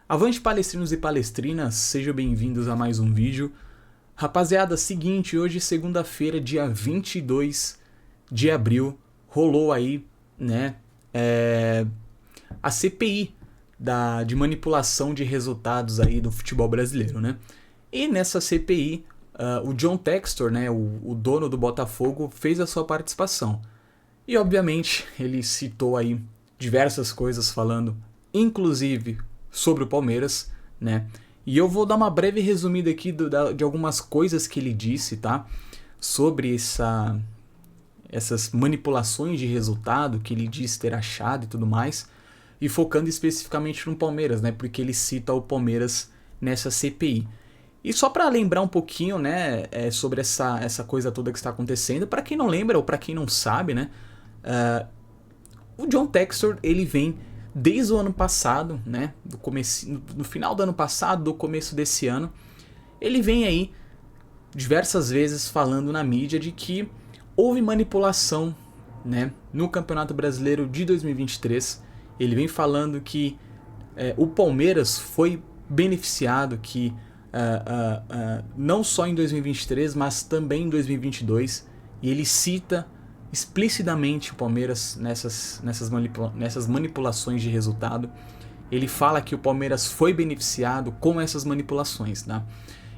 Avante palestrinos e palestrinas, sejam bem-vindos a mais um vídeo. Rapaziada, seguinte, hoje segunda-feira, dia 22 de abril, rolou aí, né, a CPI de manipulação de resultados aí do futebol brasileiro, né? E nessa CPI, o John Textor, né, o dono do Botafogo, fez a sua participação. E obviamente ele citou aí diversas coisas falando, inclusive sobre o Palmeiras, né? E eu vou dar uma breve resumida aqui de algumas coisas que ele disse, tá? Sobre essas manipulações de resultado que ele disse ter achado e tudo mais. E focando especificamente no Palmeiras, né? Porque ele cita o Palmeiras nessa CPI. E só para lembrar um pouquinho, né, sobre essa coisa toda que está acontecendo, para quem não lembra ou para quem não sabe, né, o John Textor, ele vem desde o ano passado, né, no final do ano passado, do começo desse ano, ele vem aí diversas vezes falando na mídia de que houve manipulação, né, no Campeonato Brasileiro de 2023. Ele vem falando que o Palmeiras foi beneficiado, que não só em 2023, mas também em 2022, e ele cita explicitamente o Palmeiras nessas manipulações de resultado. Ele fala que o Palmeiras foi beneficiado com essas manipulações, tá?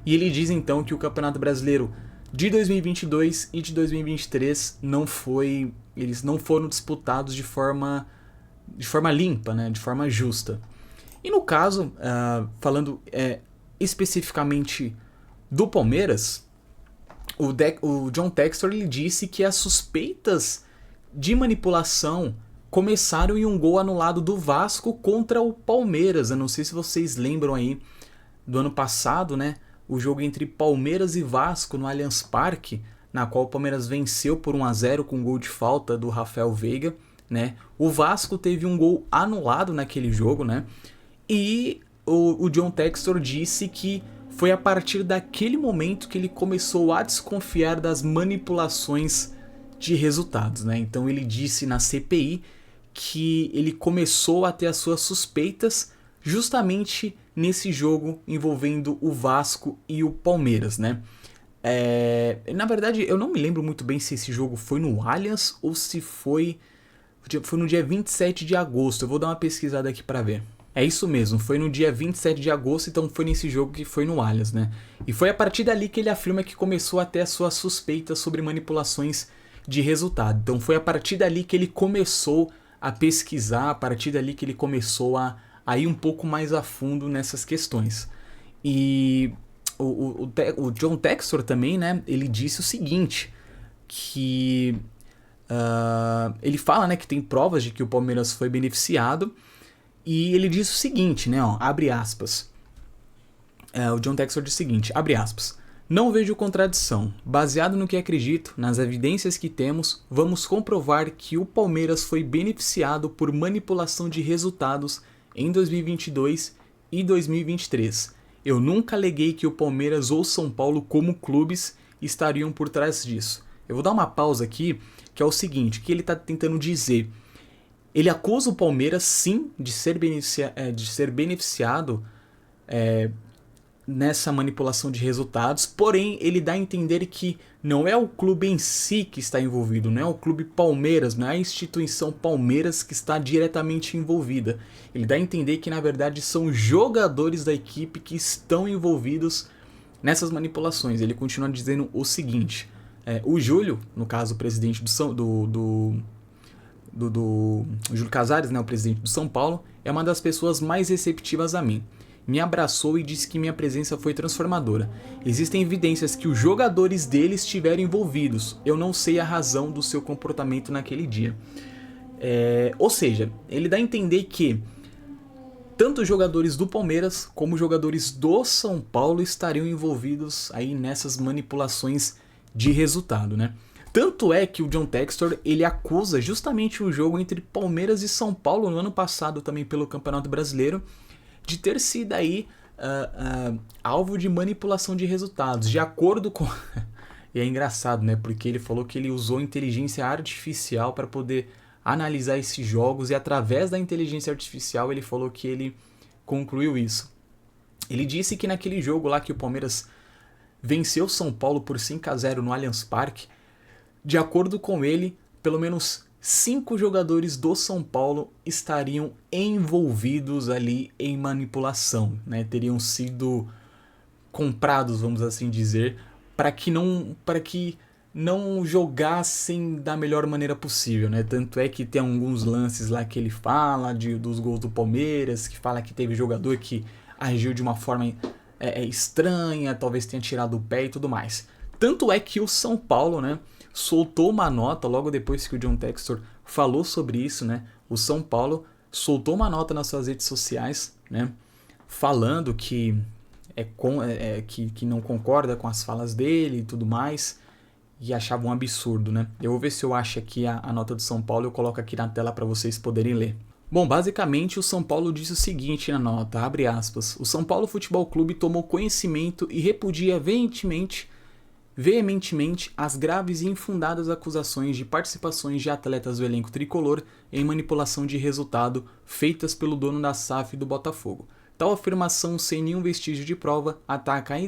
E ele diz então que o Campeonato Brasileiro de 2022 e de 2023 eles não foram disputados de forma limpa, né? De forma justa. E no caso, falando especificamente do Palmeiras, o John Textor ele disse que as suspeitas de manipulação começaram em um gol anulado do Vasco contra o Palmeiras. Eu não sei se vocês lembram aí do ano passado, né? O jogo entre Palmeiras e Vasco no Allianz Parque, na qual o Palmeiras venceu por 1-0 com um gol de falta do Rafael Veiga, né? O Vasco teve um gol anulado naquele jogo, né? E o John Textor disse que foi a partir daquele momento que ele começou a desconfiar das manipulações de resultados, né? Então ele disse na CPI que ele começou a ter as suas suspeitas justamente nesse jogo envolvendo o Vasco e o Palmeiras, né? Na verdade, eu não me lembro muito bem se esse jogo foi no Allianz ou se foi no dia 27 de agosto. Eu vou dar uma pesquisada aqui para ver. É isso mesmo, foi no dia 27 de agosto, então foi nesse jogo que foi no Allianz, né? E foi a partir dali que ele afirma que começou a ter as suas suspeitas sobre manipulações de resultado. Então foi a partir dali que ele começou a pesquisar, a partir dali que ele começou a ir um pouco mais a fundo nessas questões. E o John Textor também, né, ele disse o seguinte, que ele fala, né, que tem provas de que o Palmeiras foi beneficiado. E ele diz o seguinte, né, ó, abre aspas. O John Textor diz o seguinte, abre aspas. Não vejo contradição. Baseado no que acredito, nas evidências que temos, vamos comprovar que o Palmeiras foi beneficiado por manipulação de resultados em 2022 e 2023. Eu nunca aleguei que o Palmeiras ou São Paulo como clubes estariam por trás disso. Eu vou dar uma pausa aqui, que é o seguinte, que ele está tentando dizer. Ele acusa o Palmeiras, sim, de ser beneficiado nessa manipulação de resultados, porém ele dá a entender que não é o clube em si que está envolvido, não é o clube Palmeiras, não é a instituição Palmeiras que está diretamente envolvida. Ele dá a entender que na verdade são jogadores da equipe que estão envolvidos nessas manipulações. Ele continua dizendo o seguinte, o Júlio, no caso o presidente do Júlio Casares, né, o presidente do São Paulo, é uma das pessoas mais receptivas a mim. Me abraçou e disse que minha presença foi transformadora. Existem evidências que os jogadores dele estiveram envolvidos. Eu não sei a razão do seu comportamento naquele dia. Ou seja, ele dá a entender que tanto os jogadores do Palmeiras como os jogadores do São Paulo estariam envolvidos aí nessas manipulações de resultado, né? Tanto é que o John Textor ele acusa justamente o jogo entre Palmeiras e São Paulo no ano passado também pelo Campeonato Brasileiro de ter sido aí alvo de manipulação de resultados, de acordo com... E é engraçado, né? Porque ele falou que ele usou inteligência artificial para poder analisar esses jogos e através da inteligência artificial ele falou que ele concluiu isso. Ele disse que naquele jogo lá que o Palmeiras venceu o São Paulo por 5-0 no Allianz Parque, de acordo com ele, pelo menos 5 jogadores do São Paulo estariam envolvidos ali em manipulação, né? Teriam sido comprados, vamos assim dizer, para que não jogassem da melhor maneira possível, né? Tanto é que tem alguns lances lá que ele fala dos gols do Palmeiras, que fala que teve jogador que agiu de uma forma estranha, talvez tenha tirado o pé e tudo mais. Tanto é que o São Paulo, né, soltou uma nota logo depois que o John Textor falou sobre isso, né? O São Paulo soltou uma nota nas suas redes sociais, né, falando que que não concorda com as falas dele e tudo mais, e achava um absurdo, né? Eu vou ver se eu acho aqui a nota do São Paulo e eu coloco aqui na tela para vocês poderem ler. Bom, basicamente o São Paulo diz o seguinte na nota, abre aspas, o São Paulo Futebol Clube tomou conhecimento e repudia veementemente as graves e infundadas acusações de participações de atletas do elenco tricolor em manipulação de resultado feitas pelo dono da SAF do Botafogo. Tal afirmação, sem nenhum vestígio de prova, ataca a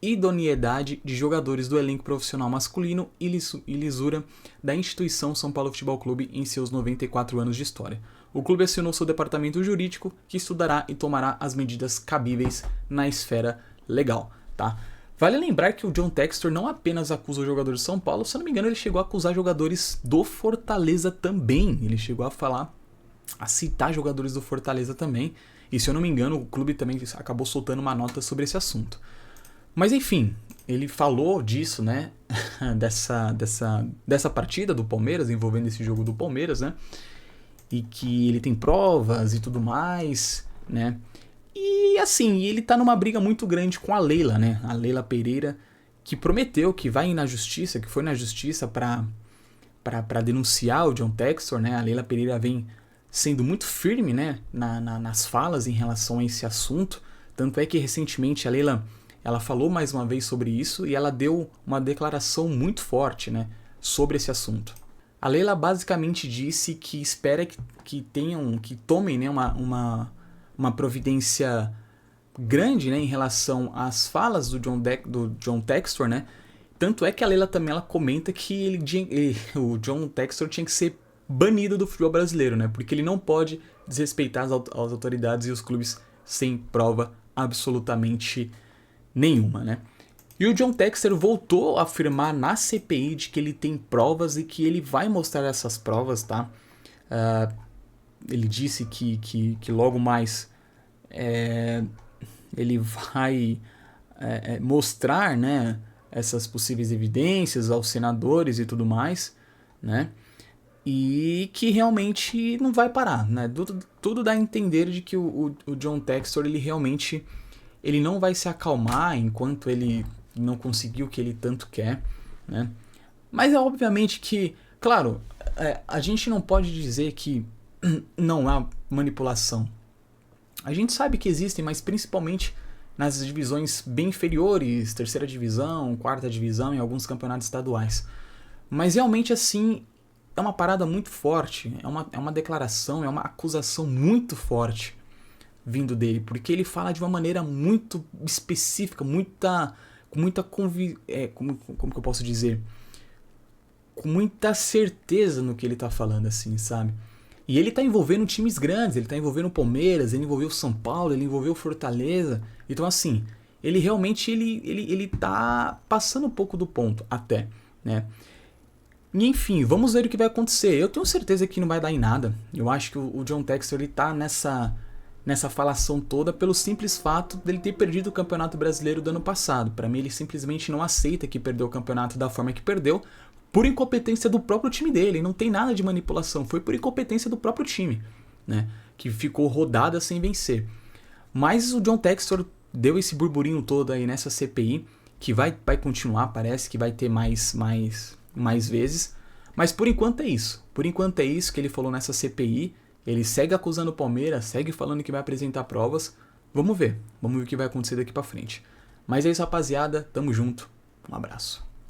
idoneidade de jogadores do elenco profissional masculino e lisura da instituição São Paulo Futebol Clube em seus 94 anos de história. O clube acionou seu departamento jurídico, que estudará e tomará as medidas cabíveis na esfera legal, tá? Vale lembrar que o John Textor não apenas acusa o jogador de São Paulo, se eu não me engano ele chegou a acusar jogadores do Fortaleza também. Ele chegou a citar jogadores do Fortaleza também. E se eu não me engano o clube também acabou soltando uma nota sobre esse assunto. Mas enfim, ele falou disso, né, dessa partida do Palmeiras, envolvendo esse jogo do Palmeiras, né, e que ele tem provas e tudo mais, né, e assim, ele tá numa briga muito grande com a Leila, né, a Leila Pereira, que prometeu que vai na justiça, que foi na justiça pra denunciar o John Textor, né, a Leila Pereira vem sendo muito firme, né, nas falas em relação a esse assunto, tanto é que recentemente a Leila ela falou mais uma vez sobre isso e ela deu uma declaração muito forte, né, sobre esse assunto. A Leila basicamente disse que espera que tomem, né, uma providência grande, né, em relação às falas do John Textor, né. Tanto é que a Leila também ela comenta que o John Textor tinha que ser banido do futebol brasileiro, né, porque ele não pode desrespeitar as autoridades e os clubes sem prova absolutamente nenhuma, né? E o John Textor voltou a afirmar na CPI de que ele tem provas e que ele vai mostrar essas provas, tá? Ele disse que logo mais ele vai mostrar, né, essas possíveis evidências aos senadores e tudo mais, né? E que realmente não vai parar, né? Tudo dá a entender de que o John Textor ele realmente ele não vai se acalmar enquanto ele não conseguir o que ele tanto quer, né? Mas é obviamente que, claro, a gente não pode dizer que não há manipulação. A gente sabe que existem, mas principalmente nas divisões bem inferiores, terceira divisão, quarta divisão, em alguns campeonatos estaduais. Mas realmente assim, é uma parada muito forte, é uma declaração, é uma acusação muito forte vindo dele, porque ele fala de uma maneira muito específica, como que eu posso dizer? Com muita certeza no que ele tá falando, assim, sabe? E ele tá envolvendo times grandes, ele tá envolvendo o Palmeiras, ele envolveu o São Paulo, ele envolveu o Fortaleza. Então, assim, ele realmente ele tá passando um pouco do ponto, até, né? E, enfim, vamos ver o que vai acontecer. Eu tenho certeza que não vai dar em nada. Eu acho que o John Textor, ele tá nessa falação toda pelo simples fato dele ter perdido o Campeonato Brasileiro do ano passado. Para mim, ele simplesmente não aceita que perdeu o campeonato da forma que perdeu, por incompetência do próprio time dele. Não tem nada de manipulação, foi por incompetência do próprio time, né, que ficou rodada sem vencer. Mas o John Textor deu esse burburinho todo aí nessa CPI, que vai continuar, parece que vai ter mais vezes. Mas por enquanto é isso. Por enquanto é isso que ele falou nessa CPI. Ele segue acusando o Palmeiras, segue falando que vai apresentar provas. Vamos ver o que vai acontecer daqui pra frente. Mas é isso, rapaziada. Tamo junto. Um abraço.